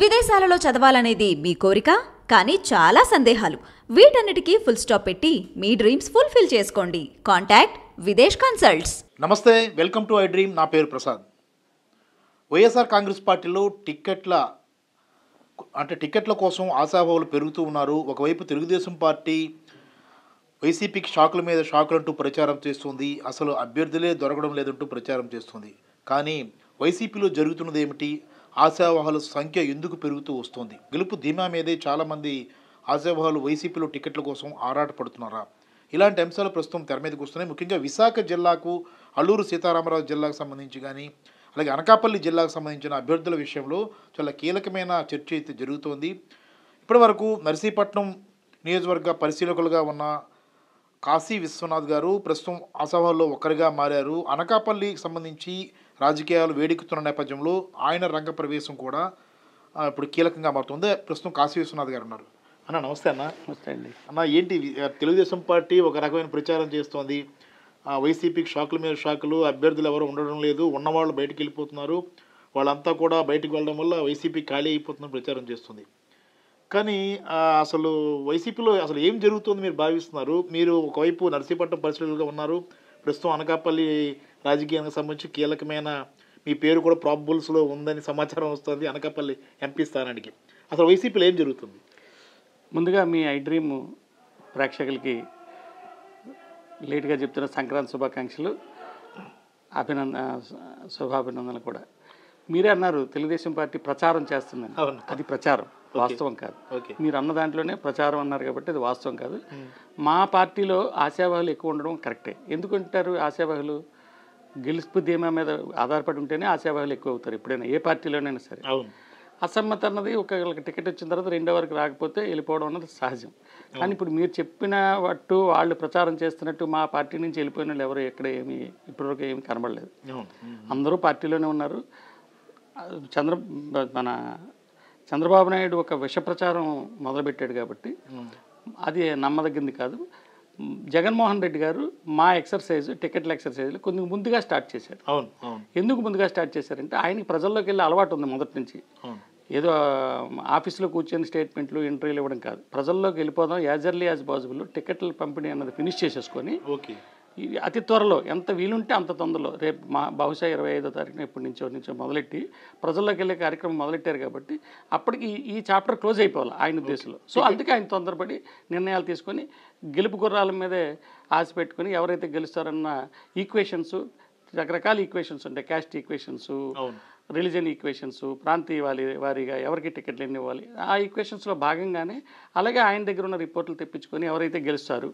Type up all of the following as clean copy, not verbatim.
విదేశాలలో చదవాలనేది మీ కోరిక, కానీ చాలా సందేహాలు. వీటన్నిటికీ ఫుల్ స్టాప్ పెట్టి మీ డ్రీమ్స్ ఫుల్ఫిల్ చేసుకోండి. Contact Videsh consults. నమస్తే, వెల్కమ్ టు ఐ డ్రీమ్. నా పేరు ప్రసాద్. వైఎస్ఆర్ కాంగ్రెస్ పార్టీలో టికెట్ల కోసం ఆశాభావాలు పెరుగుతూ ఉన్నారు. ఒకవైపు తెలుగుదేశం పార్టీ వైసీపీకి షాకుల మీద షాకులంటూ ప్రచారం చేస్తుంది. అసలు అభ్యర్థులే దొరకడం లేదంటూ ప్రచారం చేస్తుంది. కానీ వైసీపీలో జరుగుతున్నది ఏమిటి? ఆశావాహుల సంఖ్య ఎందుకు పెరుగుతూ వస్తుంది? గెలుపు ధీమా మీదే చాలామంది ఆశావాహులు వైసీపీలో టికెట్ల కోసం ఆరాటపడుతున్నారా? ఇలాంటి అంశాలు ప్రస్తుతం తెర మీదకి వస్తున్నాయి. ముఖ్యంగా విశాఖ జిల్లాకు, అల్లూరు సీతారామరాజు జిల్లాకు సంబంధించి కానీ, అలాగే అనకాపల్లి జిల్లాకు సంబంధించిన అభ్యర్థుల విషయంలో చాలా కీలకమైన చర్చ అయితే జరుగుతోంది. ఇప్పటి వరకు నర్సీపట్నం నియోజకవర్గ పరిశీలకులుగా ఉన్న కాశీ విశ్వనాథ్ గారు ప్రస్తుతం ఆశావాహుల్లో ఒక్కరిగా మారారు. అనకాపల్లికి సంబంధించి రాజకీయాలు వేడెక్కుతున్న నేపథ్యంలో ఆయన రంగ ప్రవేశం కూడా ఇప్పుడు కీలకంగా మారుతుంది. ప్రస్తుతం కాశీ విశ్వనాథ్ గారు ఉన్నారు. అన్న నమస్తే. అన్న నమస్తే అండి. అన్న, ఏంటి తెలుగుదేశం పార్టీ ఒక రకమైన ప్రచారం చేస్తోంది. వైసీపీకి షాకుల మీద షాకులు, అభ్యర్థులు ఎవరు ఉండడం లేదు, ఉన్నవాళ్ళు బయటకు వెళ్ళిపోతున్నారు, వాళ్ళంతా కూడా బయటకు వెళ్ళడం వల్ల వైసీపీ ఖాళీ అయిపోతుందని ప్రచారం చేస్తుంది. కానీ అసలు వైసీపీలో అసలు ఏం జరుగుతుందో మీరు భావిస్తున్నారు? మీరు ఒకవైపు నర్సీపట్నం పరిశీలకులుగా ఉన్నారు, ప్రస్తుతం అనకాపల్లి రాజకీయానికి సంబంధించి కీలకమైన మీ పేరు కూడా ప్రాబబుల్స్లో ఉందని సమాచారం వస్తుంది అనకాపల్లి ఎంపీ స్థానానికి. అసలు వైసీపీలో ఏం జరుగుతుంది? ముందుగా మీ ఐ డ్రీమ్ ప్రేక్షకులకి లేట్గా చెప్తున్న సంక్రాంతి శుభాకాంక్షలు, శుభాభినందనలు కూడా. మీరే అన్నారు తెలుగుదేశం పార్టీ ప్రచారం చేస్తుందని. అది ప్రచారం, వాస్తవం కాదు. మీరు అన్న దాంట్లోనే ప్రచారం అన్నారు కాబట్టి అది వాస్తవం కాదు. మా పార్టీలో ఆశావాహులు ఎక్కువ ఉండడం కరెక్టే. ఎందుకంటారు? ఆశావాహులు గెలుపు ధీమా మీద ఆధారపడి ఉంటేనే ఆశావాహులు ఎక్కువ అవుతారు ఎప్పుడైనా, ఏ పార్టీలోనైనా సరే. అసమ్మతి అన్నది ఒకళ్ళకి టికెట్ వచ్చిన తర్వాత రెండో వరకు రాకపోతే వెళ్ళిపోవడం అన్నది సహజం. కానీ ఇప్పుడు మీరు చెప్పిన వాళ్ళు ప్రచారం చేస్తున్నట్టు మా పార్టీ నుంచి వెళ్ళిపోయిన వాళ్ళు ఎవరు ఎక్కడ ఇప్పటివరకు ఏమి కనబడలేదు. అందరూ పార్టీలోనే ఉన్నారు. మన చంద్రబాబు నాయుడు ఒక విష ప్రచారం మొదలుపెట్టాడు కాబట్టి అది నమ్మదగింది కాదు. జగన్మోహన్ రెడ్డి గారు మా టికెట్ల ఎక్సర్సైజ్లు కొంచెం ముందుగా స్టార్ట్ చేశారు. ఎందుకు ముందుగా స్టార్ట్ చేశారంటే ఆయనకి ప్రజల్లోకి వెళ్ళే అలవాటు ఉంది మొదటి నుంచి. ఏదో ఆఫీసులో కూర్చొని స్టేట్మెంట్లు, ఇంటర్వ్యూలు ఇవ్వడం కాదు, ప్రజల్లోకి వెళ్ళిపోదాం, యాజ్ ఎర్లీ యాజ్ పాసిబుల్ టికెట్ల పంపిణీ అన్నది ఫినిష్ చేసేసుకొని అతి త్వరలో ఎంత వీలుంటే అంత తొందరలో రేపు బహుశా 25వ తారీఖున ఎప్పటి నుంచో మొదలెట్టి ప్రజల్లోకి వెళ్ళే కార్యక్రమం మొదలెట్టారు కాబట్టి అప్పటికి ఈ చాప్టర్ క్లోజ్ అయిపోవాలి ఆయన ఉద్దేశంలో. సో అందుకే ఆయన తొందరపడి నిర్ణయాలు తీసుకొని గెలుపు గుర్రాల మీదే ఆశ పెట్టుకొని ఎవరైతే గెలుస్తారన్న ఈక్వేషన్స్, రకరకాల ఈక్వేషన్స్ ఉంటాయి. క్యాస్ట్ ఈక్వేషన్స్, రిలీజన్ ఈక్వేషన్స్, ప్రాంతీయ వారీగా ఎవరికి టికెట్లు ఎన్ని ఇవ్వాలి, ఆ ఈక్వేషన్స్లో భాగంగానే అలాగే ఆయన దగ్గర ఉన్న రిపోర్టులు తెప్పించుకొని ఎవరైతే గెలుస్తారు,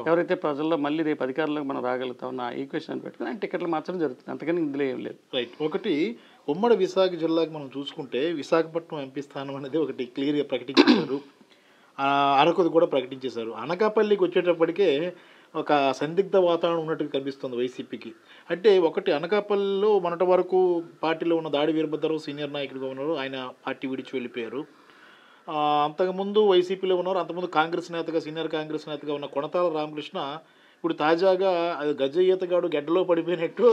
ఎవరైతే ప్రజల్లో మళ్ళీ రేపు అధికారంలోకి మనం రాగలుగుతామన్న ఈక్వేషన్ పెట్టుకుని ఆయన టికెట్లు మార్చడం జరుగుతుంది. అంతకని ఇందులో ఏం లేదు. రైట్. ఒకటి ఉమ్మడి విశాఖ జిల్లాకి మనం చూసుకుంటే విశాఖపట్నం ఎంపీ స్థానం అనేది ఒకటి క్లియర్గా ప్రకటించారు, అరకుది కూడా ప్రకటించేశారు. అనకాపల్లికి వచ్చేటప్పటికే ఒక సందిగ్ధ వాతావరణం ఉన్నట్టుగా కనిపిస్తుంది వైసీపీకి. అంటే ఒకటి అనకాపల్లిలో మొన్నటి వరకు పార్టీలో ఉన్న దాడి వీరభద్రరావు సీనియర్ నాయకుడిగా ఉన్నారు, ఆయన పార్టీ విడిచి వెళ్ళిపోయారు. అంతకుముందు వైసీపీలో ఉన్నారు, అంతకుముందు కాంగ్రెస్ నేతగా, సీనియర్ కాంగ్రెస్ నేతగా ఉన్న కొనతాల రామకృష్ణ ఇప్పుడు తాజాగా గజ ఈతగాడు గడ్డలో పడిపోయినట్టు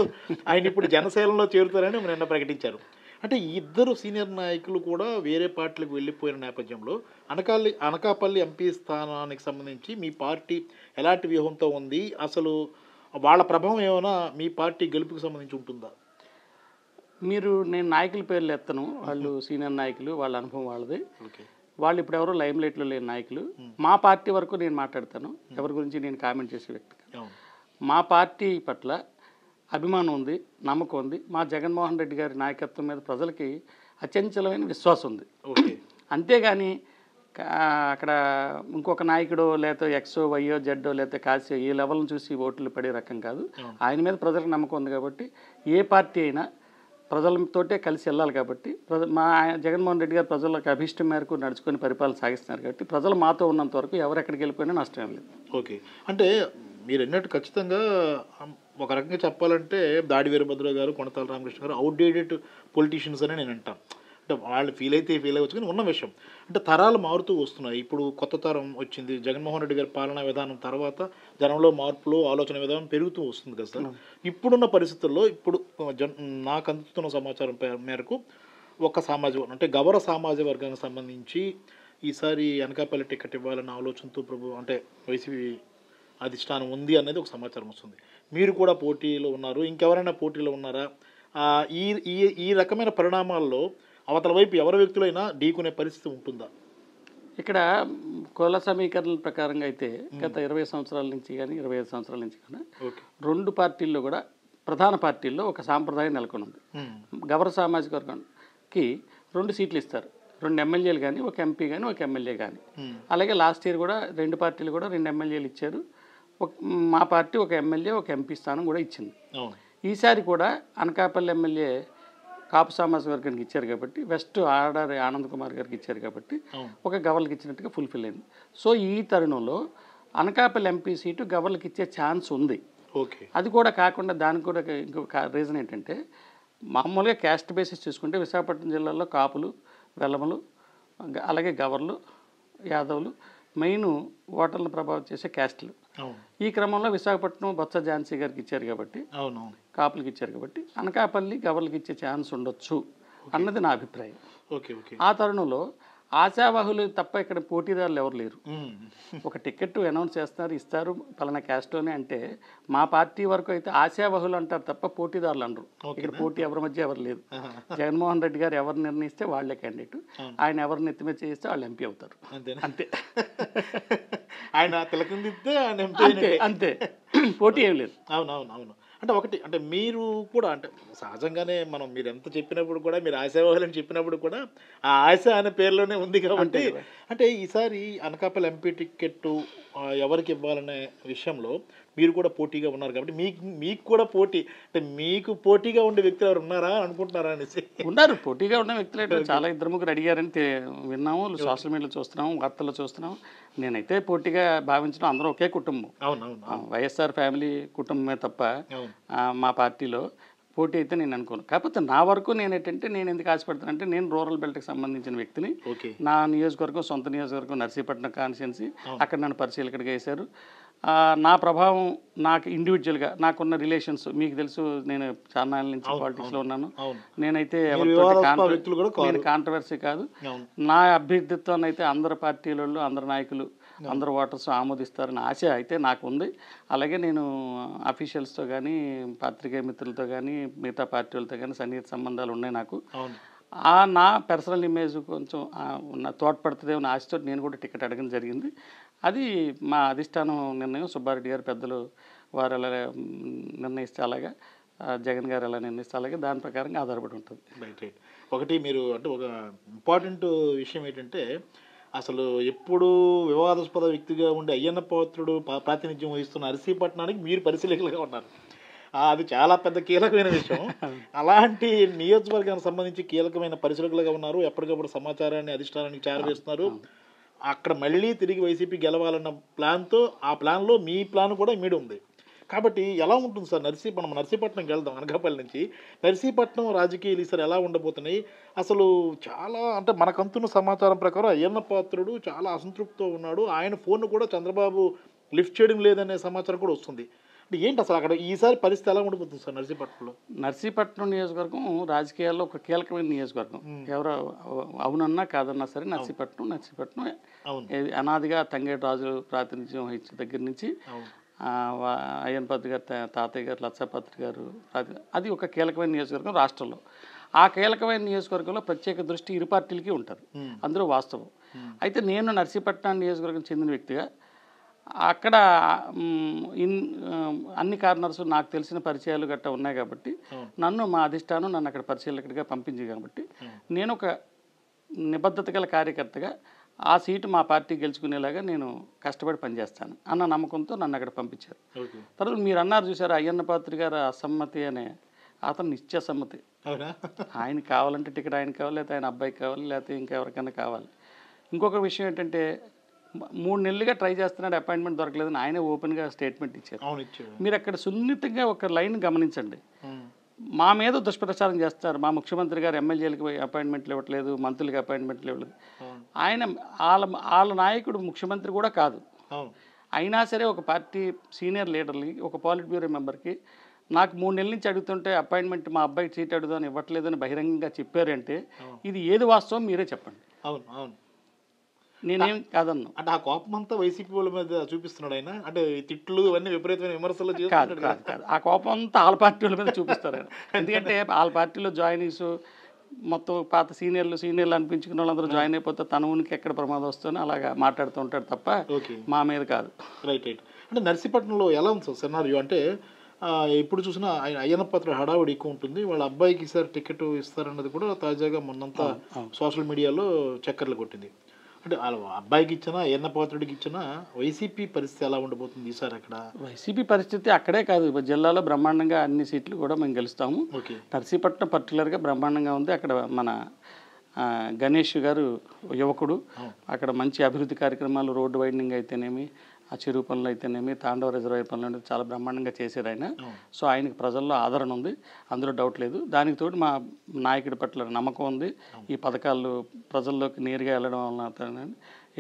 ఆయన ఇప్పుడు జనసేనలో చేరుతారని నిన్న ప్రకటించారు. అంటే ఈ ఇద్దరు సీనియర్ నాయకులు కూడా వేరే పార్టీలకు వెళ్ళిపోయిన నేపథ్యంలో అనకాపల్లి ఎంపీ స్థానానికి సంబంధించి మీ పార్టీ ఎలాంటి వ్యూహంతో ఉంది? అసలు వాళ్ళ ప్రభావం ఏమైనా మీ పార్టీ గెలుపుకి సంబంధించి ఉంటుందా? నేను నాయకుల పేర్లు ఎత్తను, వాళ్ళు సీనియర్ నాయకులు, వాళ్ళ అనుభవం వాళ్ళది. వాళ్ళు ఇప్పుడు ఎవరో లైమ్ లైట్లో లేని నాయకులు. మా పార్టీ వరకు నేను మాట్లాడతాను, ఎవరి గురించి నేను కామెంట్ చేసే వ్యక్తి. మా పార్టీ పట్ల అభిమానం ఉంది, నమ్మకం ఉంది. మా జగన్మోహన్ రెడ్డి గారి నాయకత్వం మీద ప్రజలకి అచంచలమైన విశ్వాసం ఉంది. అంతేగాని అక్కడ ఇంకొక నాయకుడో లేకపోతే ఎక్సో వైయో జెడ్డో లేకపోతే కాసో ఈ లెవెల్ని చూసి ఓట్లు పడే రకం కాదు. ఆయన మీద ప్రజలకు నమ్మకం ఉంది కాబట్టి ఏ పార్టీ అయినా ప్రజలతోటే కలిసి వెళ్ళాలి కాబట్టి మా జగన్మోహన్ రెడ్డి గారు ప్రజలకు అభిష్టం మేరకు నడుచుకొని పరిపాలన సాగిస్తున్నారు కాబట్టి ప్రజలు మాతో ఉన్నంత వరకు ఎవరెక్కడికి వెళ్ళిపోయినా నష్టం లేదు. ఓకే. అంటే మీరు అన్నట్టు ఖచ్చితంగా ఒక రకంగా చెప్పాలంటే దాడి వీరభద్రరావు గారు, కొనతాల రామకృష్ణ గారు అవుట్డేటెడ్ పొలిటీషియన్స్ అని నేను అంటాను. అంటే వాళ్ళు ఫీల్ అవ్వచ్చు కానీ ఉన్న విషయం అంటే తరాలు మారుతూ వస్తున్నాయి. ఇప్పుడు కొత్త తరం వచ్చింది, జగన్మోహన్ రెడ్డి గారి పాలనా విధానం తర్వాత జనంలో మార్పులు, ఆలోచన విధానం పెరుగుతూ వస్తుంది కదా సార్. ఇప్పుడున్న పరిస్థితుల్లో ఇప్పుడు నాకు అందుతున్న సమాచారం మేరకు ఒక సామాజిక వర్గం అంటే గౌర సామాజిక వర్గానికి సంబంధించి ఈసారి అనకాపల్లి టికెట్ ఇవ్వాలన్న ఆలోచనతో అంటే వైసీపీ అధిష్టానం ఉంది అనేది ఒక సమాచారం వస్తుంది. మీరు కూడా పోటీలో ఉన్నారు, ఇంకెవరైనా పోటీలో ఉన్నారా? ఈ ఈ ఈ రకమైన పరిణామాల్లో అవతల వైపు ఎవరి వ్యక్తులైనా ఢీకునే పరిస్థితి ఉంటుందా? ఇక్కడ కుల సమీకరణల ప్రకారంగా అయితే గత 20 సంవత్సరాల నుంచి కానీ 25 సంవత్సరాల నుంచి కానీ రెండు పార్టీల్లో కూడా ప్రధాన పార్టీల్లో ఒక సాంప్రదాయం నెలకొని ఉంది. గౌర సామాజిక వర్గానికి 2 సీట్లు ఇస్తారు, 2 ఎమ్మెల్యేలు కానీ, ఒక ఎంపీ కానీ, ఒక ఎమ్మెల్యే కానీ. అలాగే లాస్ట్ ఇయర్ కూడా 2 పార్టీలు కూడా 2 ఎమ్మెల్యేలు ఇచ్చారు. మా పార్టీ ఒక ఎమ్మెల్యే, ఒక ఎంపీ స్థానం కూడా ఇచ్చింది. ఈసారి కూడా అనకాపల్లి ఎమ్మెల్యే కాపు సామాజిక వర్గానికి ఇచ్చారు కాబట్టి, వెస్ట్ ఆడారి ఆనంద్ కుమార్ గారికి ఇచ్చారు కాబట్టి ఒక గవర్నర్కి ఇచ్చినట్టుగా ఫుల్ఫిల్ అయింది. సో ఈ తరుణంలో అనకాపల్లి ఎంపీ సీటు గవర్నర్కి ఇచ్చే ఛాన్స్ ఉంది. అది కూడా కాకుండా దానికి కూడా ఇంకొక రీజన్ ఏంటంటే, మామూలుగా క్యాస్ట్ బేసిస్ చూసుకుంటే విశాఖపట్నం జిల్లాలో కాపులు, వెల్లమలు, అలాగే గవర్లు, యాదవులు మెయిన్ ఓటర్లను ప్రభావితం చేసే క్యాస్టులు. ఈ క్రమంలో విశాఖపట్నం బొత్స ఝాన్సీ గారికి ఇచ్చారు కాబట్టి, కాపులకి ఇచ్చారు కాబట్టి అనకాపల్లి గవర్లకి ఇచ్చే ఛాన్స్ ఉండొచ్చు అన్నది నా అభిప్రాయం. ఆ తరుణంలో ఆశావాహులు తప్ప ఇక్కడ పోటీదారులు ఎవరు లేరు. ఒక టికెట్ అనౌన్స్ చేస్తారు, ఇస్తారు పలానా క్యాస్ట్లోనే అంటే మా పార్టీ వరకు అయితే ఆశావాహులు అంటారు తప్ప పోటీదారులు అనరు. ఇక్కడ పోటీ ఎవరి మధ్య ఎవరు లేదు. జగన్మోహన్ రెడ్డి గారు ఎవరు నిర్ణయిస్తే వాళ్లే క్యాండిడేట్, ఆయన ఎవరిని ఎత్తిమే చేస్తే వాళ్ళు ఎంపీ అవుతారు. అంతే. ఆయన అంతే, పోటీ ఏం లేదు. అవును. అంటే ఒకటి అంటే మీరు కూడా అంటే సహజంగానే మీరు ఎంత చెప్పినప్పుడు కూడా మీరు ఆశావాహులని చెప్పినప్పుడు కూడా ఆ ఆశ అనే పేరులోనే ఉంది కాబట్టి, అంటే ఈసారి అనకాపల్లి ఎంపీ టికెట్ ఎవరికి ఇవ్వాలనే విషయంలో మీరు కూడా పోటీగా ఉన్నారు కాబట్టి మీకు కూడా పోటీ అంటే మీకు పోటీగా ఉండే వ్యక్తులు ఎవరు ఉన్నారా అనుకుంటున్నారా అనేసి? ఉన్నారు, పోటీగా ఉన్న వ్యక్తులు చాలా 2-3 అడిగారని విన్నాము, సోషల్ మీడియాలో చూస్తున్నాము, వార్తల్లో చూస్తున్నాము. నేనైతే పోటీగా భావించడం అందరూ ఒకే కుటుంబం, వైఎస్ఆర్ ఫ్యామిలీ కుటుంబమే తప్ప మా పార్టీలో పోటీ అయితే నేను అనుకోను. కాకపోతే నా వరకు నేనేంటంటే నేను ఎందుకు ఆశపడతానంటే, నేను రూరల్ బెల్ట్కి సంబంధించిన వ్యక్తిని. నా నియోజకవర్గం సొంత నియోజకవర్గం నర్సీపట్నం కాన్స్టిట్యున్సీ, అక్కడ నన్ను పరిశీలకుడిగా వేశారు. నా ప్రభావం నాకు ఇండివిజువల్గా నాకున్న రిలేషన్స్ మీకు తెలుసు, నేను చాలా నుంచి పాలిటిక్స్లో ఉన్నాను. నేనైతే నేను కాంట్రవర్సీ కాదు. నా అభ్యర్థిత్వాన్ని అయితే అందరు పార్టీలలో అందరు నాయకులు అందరు ఓటర్స్ ఆమోదిస్తారని ఆశ అయితే నాకు ఉంది. అలాగే నేను అఫీషియల్స్తో కానీ పాత్రికేయ మిత్రులతో కానీ మిగతా పార్టీలతో కానీ సన్నిహిత సంబంధాలు ఉన్నాయి నాకు. నా పర్సనల్ ఇమేజ్ కొంచెం తోడ్పడుతుందేమో ఆశతో నేను కూడా టికెట్ అడగడం జరిగింది. అది మా అధిష్టానం నిర్ణయం. సుబ్బారెడ్డి గారు పెద్దలు వారు ఎలా నిర్ణయిస్తే అలాగా, జగన్ గారు ఎలా నిర్ణయిస్తే అలాగే దాని ప్రకారంగా ఆధారపడి ఉంటుంది. రైట్. ఒకటి మీరు అంటే ఒక ఇంపార్టెంట్ విషయం ఏంటంటే, అసలు ఎప్పుడు వివాదాస్పద వ్యక్తిగా ఉండే అయ్యన్న పాత్రుడు ప్రాతినిధ్యం వహిస్తున్న నర్సీపట్నానికి మీరు పరిశీలకులుగా ఉన్నారు. అది చాలా పెద్ద కీలకమైన విషయం. అలాంటి నియోజకవర్గానికి సంబంధించి కీలకమైన పరిశీలకులుగా ఉన్నారు. ఎప్పటికప్పుడు సమాచారాన్ని అధిష్టానానికి చేరవేస్తున్నారు. అక్కడ మళ్ళీ తిరిగి వైసీపీ గెలవాలన్న ప్లాన్తో, ఆ ప్లాన్లో మీ ప్లాన్ కూడా ఇమిడి ఉంది. కాబట్టి ఎలా ఉంటుంది సార్ మనం నర్సీపట్నంకి వెళ్దాం. అనకాపల్లి నుంచి నర్సీపట్నం రాజకీయాలు ఈసారి ఎలా ఉండబోతున్నాయి? అసలు చాలా అంటే మనకంతున్న సమాచారం ప్రకారం అయ్యన్న పాత్రుడు చాలా అసంతృప్తితో ఉన్నాడు. ఆయన ఫోన్ కూడా చంద్రబాబు లిఫ్ట్ చేయడం లేదనే సమాచారం కూడా వస్తుంది. అంటే ఏంటి అసలు అక్కడ ఈసారి పరిస్థితి ఎలా ఉండబోతుంది సార్ నర్సీపట్నంలో? నర్సీపట్నం నియోజకవర్గం రాజకీయాల్లో ఒక కీలకమైన నియోజకవర్గం. ఎవరో అవునన్నా కాదన్నా సరే నర్సీపట్నం అనాదిగా తంగేటి రాజులు ప్రాతినిధ్యం వహించిన దగ్గర నుంచి అయ్యన్ పాత్రి గారు తాతయ్య గారు లచ్చపాత్రి గారు అది ఒక కీలకమైన నియోజకవర్గం రాష్ట్రంలో. ఆ కీలకమైన నియోజకవర్గంలో ప్రత్యేక దృష్టి ఇరు పార్టీలకి ఉంటుంది, అందులో వాస్తవం. అయితే నేను నర్సీపట్నం నియోజకవర్గం చెందిన వ్యక్తిగా అక్కడ అన్ని కార్నర్స్ నాకు తెలిసిన పరిచయాలు గట్టా ఉన్నాయి కాబట్టి మా అధిష్టానం నన్ను అక్కడ పరిశీలకుడిగా పంపించింది కాబట్టి నేను ఒక నిబద్ధత గల కార్యకర్తగా ఆ సీటు మా పార్టీ గెలుచుకునేలాగా నేను కష్టపడి పనిచేస్తాను అన్న నమ్మకంతో నన్ను అక్కడ పంపించారు. తర్వాత మీరు అన్నారు చూసారు అయ్యన్న పాత్రి గారు అసమ్మతి అనే, అతను నిత్య సమ్మతి. ఆయన కావాలంటే టికెట్ ఆయన కావాలి, లేకపోతే ఆయన అబ్బాయికి కావాలి, లేకపోతే ఇంకెవరికైనా కావాలి. ఇంకొక విషయం ఏంటంటే 3 నెలలుగా ట్రై చేస్తున్నాడు, అపాయింట్మెంట్ దొరకలేదని ఆయనే ఓపెన్గా స్టేట్మెంట్ ఇచ్చారు. మీరు అక్కడ సున్నితంగా ఒక లైన్ గమనించండి. మా మీద దుష్ప్రచారం చేస్తారు, మా ముఖ్యమంత్రి గారు ఎమ్మెల్యేలకు అపాయింట్మెంట్లు ఇవ్వట్లేదు, మంత్రులకి అపాయింట్మెంట్లు ఇవ్వలేదు. ఆయన వాళ్ళ నాయకుడు ముఖ్యమంత్రి కూడా కాదు. అయినా సరే ఒక పార్టీ సీనియర్ లీడర్ని, ఒక పాలిట్ బ్యూరో మెంబర్కి నాకు 3 నెలల నుంచి అడుగుతుంటే అపాయింట్మెంట్ మా అబ్బాయికి సీట్ అడుగుదాని ఇవ్వట్లేదని బహిరంగంగా చెప్పారంటే ఇది ఏది వాస్తవం మీరే చెప్పండి. అవును అవును నేనేం కాదన్నా. అంటే ఆ కోపం అంతా వైసీపీ వాళ్ళ మీద చూపిస్తున్నాడు ఆయన, అంటే తిట్లు ఇవన్నీ విపరీతమైన విమర్శలు కాదు చేస్తున్నాడు కాదు కాదు ఆ కోపం అంతా వాళ్ళ పార్టీ వాళ్ళ మీద చూపిస్తారు ఆయన. ఎందుకంటే వాళ్ళ పార్టీలో జాయినీస్ మొత్తం పాత సీనియర్లు అనిపించుకున్న వాళ్ళందరూ జాయిన్ అయిపోతే తన ఉనికి ఎక్కడ ప్రమాదం వస్తుందని అలాగా మాట్లాడుతూ ఉంటాడు తప్ప ఓకే మా మీద కాదు. Right right. అంటే నర్సీపట్నంలో ఎలా ఉంది సార్ సినారియో? అంటే ఇప్పుడు చూసినా ఆయన అయ్యన్న పాత్ర హడావుడి ఎక్కువ ఉంటుంది, వాళ్ళ అబ్బాయికి ఈసారి టికెట్ ఇస్తారన్నది కూడా తాజాగా మొన్నంతా సోషల్ మీడియాలో చక్కర్లు కొట్టింది. అంటే వాళ్ళ అబ్బాయికి ఇచ్చినా అయ్యన్న పాత్రుడికి ఇచ్చినా వైసీపీ పరిస్థితి ఎలా ఉండబోతుంది ఈసారి అక్కడ? వైసీపీ పరిస్థితి అక్కడే కాదు, జిల్లాలో బ్రహ్మాండంగా అన్ని సీట్లు కూడా మేము గెలుస్తాము. ఓకే. నర్సీపట్నం పర్టికులర్గా బ్రహ్మాండంగా ఉంది. అక్కడ మన గణేష్ గారు యువకుడు, అక్కడ మంచి అభివృద్ధి కార్యక్రమాలు, రోడ్డు వైడనింగ్ అయితేనేమి, ఆ చెరువు పనులు అయితేనేమి, తాండవ రిజర్వాయర్ పనులు అనేది చాలా బ్రహ్మాండంగా చేశారు ఆయన. సో ఆయనకి ప్రజల్లో ఆదరణ ఉంది, అందులో డౌట్ లేదు. దానికి తోడు మా నాయకుడి పట్ల నమ్మకం ఉంది. ఈ పథకాలు ప్రజల్లోకి నేరుగా వెళ్ళడం వలన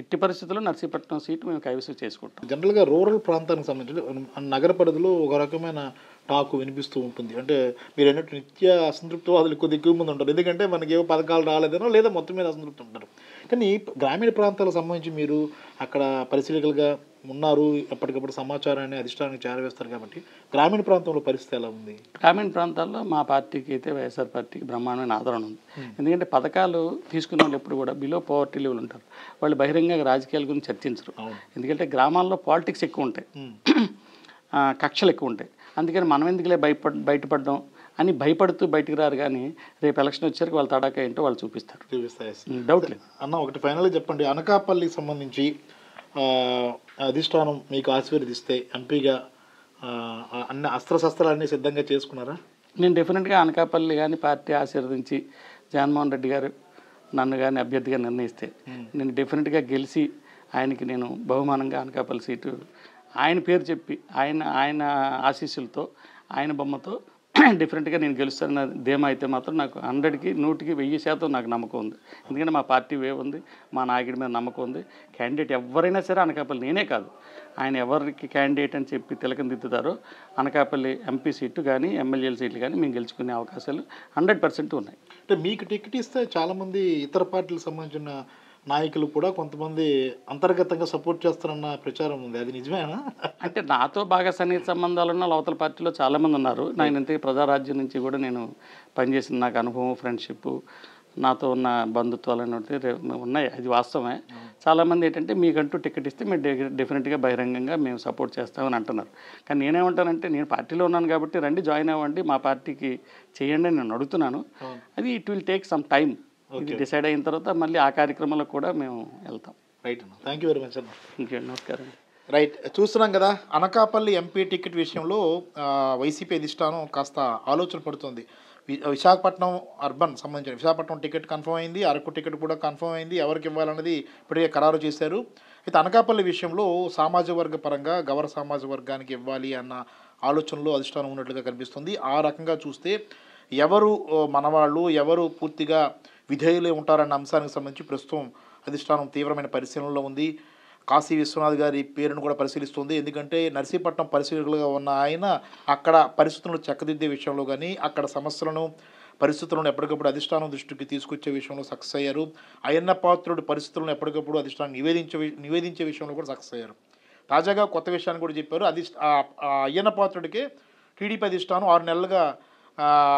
ఎట్టి పరిస్థితుల్లో నర్సీపట్నం సీటు మేము కైవసం చేసుకుంటాం. జనరల్గా రూరల్ ప్రాంతానికి సంబంధించి నగర పరిధిలో ఒక రకమైన టాకు వినిపిస్తూ ఉంటుంది. అంటే మీరు అన్నట్టు నిత్య అసంతృప్తివాదులు కొద్ది ఎక్కువ మంది ఉంటారు, ఎందుకంటే మనకి ఏవో పథకాలు రాలేదనో లేదా మొత్తం మీద అసంతృప్తి ఉంటారు. కానీ గ్రామీణ ప్రాంతాలకు సంబంధించి మీరు అక్కడ పరిశీలకులుగా ఉన్నారు, ఎప్పటికప్పుడు సమాచారాన్ని అధిష్టానానికి చేరవేస్తారు కాబట్టి గ్రామీణ ప్రాంతంలో పరిస్థితి ఎలా ఉంది? గ్రామీణ ప్రాంతాల్లో మా పార్టీకి అయితే వైఎస్ఆర్ పార్టీకి బ్రహ్మాండమైన ఆదరణ ఉంది. ఎందుకంటే పథకాలు తీసుకున్న వాళ్ళు ఎప్పుడు కూడా బిలో పవర్టీ లెవెల్ ఉంటారు, వాళ్ళు బహిరంగంగా రాజకీయాల గురించి చర్చించరు. ఎందుకంటే గ్రామాల్లో పాలిటిక్స్ ఎక్కువ ఉంటాయి, కక్షలు ఎక్కువ ఉంటాయి. అందుకని మనం ఎందుకులే బయటపడడం అని భయపడుతూ బయటకు రారు. కానీ రేపు ఎలక్షన్ వచ్చేసరికి వాళ్ళ తడాక ఏంటో వాళ్ళు చూపిస్తారు. డౌట్ లేదు అన్న. ఒకటి ఫైనల్గా చెప్పండి, అనకాపల్లికి సంబంధించి అధిష్టానం మీకు ఆశీర్వదిస్తే ఎంపీగా అన్ని అస్త్రశస్త్రాలన్నీ సిద్ధంగా చేసుకున్నారా? నేను డెఫినెట్గా అనకాపల్లి కానీ పార్టీ ఆశీర్వదించి జగన్మోహన్ రెడ్డి గారు నన్ను కానీ అభ్యర్థిగా నిర్ణయిస్తే నేను డెఫినెట్గా గెలిచి ఆయనకి నేను బహుమానంగా అనకాపల్లి సీటు ఆయన పేరు చెప్పి ఆయన ఆశీస్సులతో ఆయన బొమ్మతో డిఫరెంట్గా నేను గెలుస్తానన్న ధీమా అయితే మాత్రం నాకు 100కి 100కి 1000% నాకు నమ్మకం ఉంది. ఎందుకంటే మా పార్టీ వే ఉంది, మా నాయకుడి మీద నమ్మకం ఉంది. క్యాండిడేట్ ఎవరైనా సరే అనకాపల్లి, నేనే కాదు ఆయన ఎవరికి క్యాండిడేట్ అని చెప్పి తిలకం దిద్దుతారో అనకాపల్లి ఎంపీ సీటు కానీ ఎమ్మెల్యేల సీట్లు కానీ మేము గెలుచుకునే అవకాశాలు 100% ఉన్నాయి. అంటే మీకు టికెట్ ఇస్తే చాలామంది ఇతర పార్టీలకు సంబంధించిన నాయకులు కూడా కొంతమంది అంతర్గతంగా సపోర్ట్ చేస్తారన్న ప్రచారం ఉంది, అది నిజమేనా? అంటే నాతో బాగా సన్నిహిత సంబంధాలు ఉన్న లోతల పార్టీలో చాలామంది ఉన్నారు. నేను ఇంత ప్రజారాజ్యం నుంచి కూడా నేను పనిచేసిన నాకు అనుభవం, ఫ్రెండ్షిప్, నాతో ఉన్న బంధుత్వాలు అనేవి ఉన్నాయి, అది వాస్తవమే. చాలామంది ఏంటంటే మీకంటూ టికెట్ ఇస్తే మీరు డెఫినెట్గా బహిరంగంగా మేము సపోర్ట్ చేస్తామని అంటున్నారు. కానీ నేనేమంటానంటే నేను పార్టీలో ఉన్నాను కాబట్టి రండి జాయిన్ అవ్వండి, మా పార్టీకి చేయండి అని నేను అడుగుతున్నాను. అది it will take some time. ఇది డిసైడ్ అయిన తర్వాత మళ్ళీ ఆ కార్యక్రమంలో కూడా మేము వెళ్తాం. రైట్ అన్న, థ్యాంక్ యూ వెరీ మచ్ అన్న. ఇంకేంటి, నమస్కారం. రైట్, చూస్తున్నాం కదా అనకాపల్లి ఎంపీ టికెట్ విషయంలో వైసీపీ అధిష్టానం కాస్త ఆలోచన పడుతుంది. విశాఖపట్నం అర్బన్ సంబంధించిన విశాఖపట్నం టికెట్ కన్ఫర్మ్ అయింది, అరకు టికెట్ కూడా కన్ఫర్మ్ అయింది, ఎవరికి ఇవ్వాలన్నది ఇప్పటికే ఖరారు చేశారు. అయితే అనకాపల్లి విషయంలో సామాజిక వర్గ పరంగా గౌర సామాజిక వర్గానికి ఇవ్వాలి అన్న ఆలోచనలో అధిష్టానం ఉన్నట్లుగా కనిపిస్తుంది. ఆ రకంగా చూస్తే ఎవరు మనవాళ్ళు, ఎవరు పూర్తిగా విధేయులే ఉంటారన్న అంశానికి సంబంధించి ప్రస్తుతం అధిష్టానం తీవ్రమైన పరిశీలనలో ఉంది. కాశీ విశ్వనాథ్ గారి పేరును కూడా పరిశీలిస్తుంది. ఎందుకంటే నర్సీపట్నం పరిశీలకులుగా ఉన్న ఆయన అక్కడ పరిస్థితులను చక్కదిద్దే విషయంలో కానీ అక్కడ సమస్యలను పరిస్థితులను ఎప్పటికప్పుడు అధిష్టానం దృష్టికి తీసుకొచ్చే విషయంలో సక్సెస్ అయ్యారు. అయ్యన్న పాత్రుడు పరిస్థితులను ఎప్పటికప్పుడు అధిష్టానం నివేదించే విషయంలో కూడా సక్సెస్ అయ్యారు. తాజాగా కొత్త విషయాన్ని కూడా చెప్పారు. అయ్యన్న పాత్రుడికి టీడీపీ అధిష్టానం 6 నెలలుగా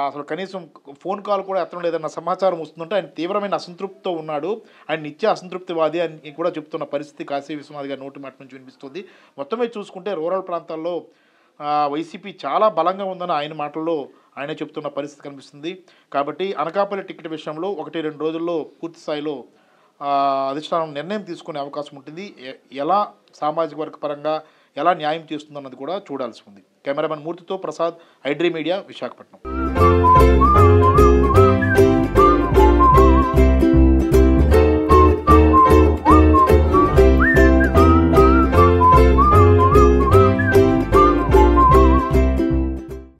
అసలు కనీసం ఫోన్ కాల్ కూడా ఎత్తడం లేదన్న సమాచారం వస్తుందంటే ఆయన తీవ్రమైన అసంతృప్తితో ఉన్నాడు, ఆయన నిత్య అసంతృప్తివాది అని కూడా చెప్తున్న పరిస్థితి కాశీ విశ్వనాథ్ గారి నోటి మాట నుంచి వినిపిస్తుంది. మొత్తం మీద చూసుకుంటే రూరల్ ప్రాంతాల్లో వైసీపీ చాలా బలంగా ఉందని ఆయన మాటల్లో ఆయనే చెప్తున్న పరిస్థితి కనిపిస్తుంది. కాబట్టి అనకాపల్లి టికెట్ విషయంలో 1-2 రోజుల్లో పూర్తి స్థాయిలో అధిష్టానం నిర్ణయం తీసుకునే అవకాశం ఉంటుంది. ఎలా సామాజిక వర్గ పరంగా ఎలా న్యాయం చేస్తుందన్నది కూడా చూడాల్సి ఉంది. కెమెరామెన్ మూర్తితో ప్రసాద్, ఐడ్రీ మీడియా, విశాఖపట్నం.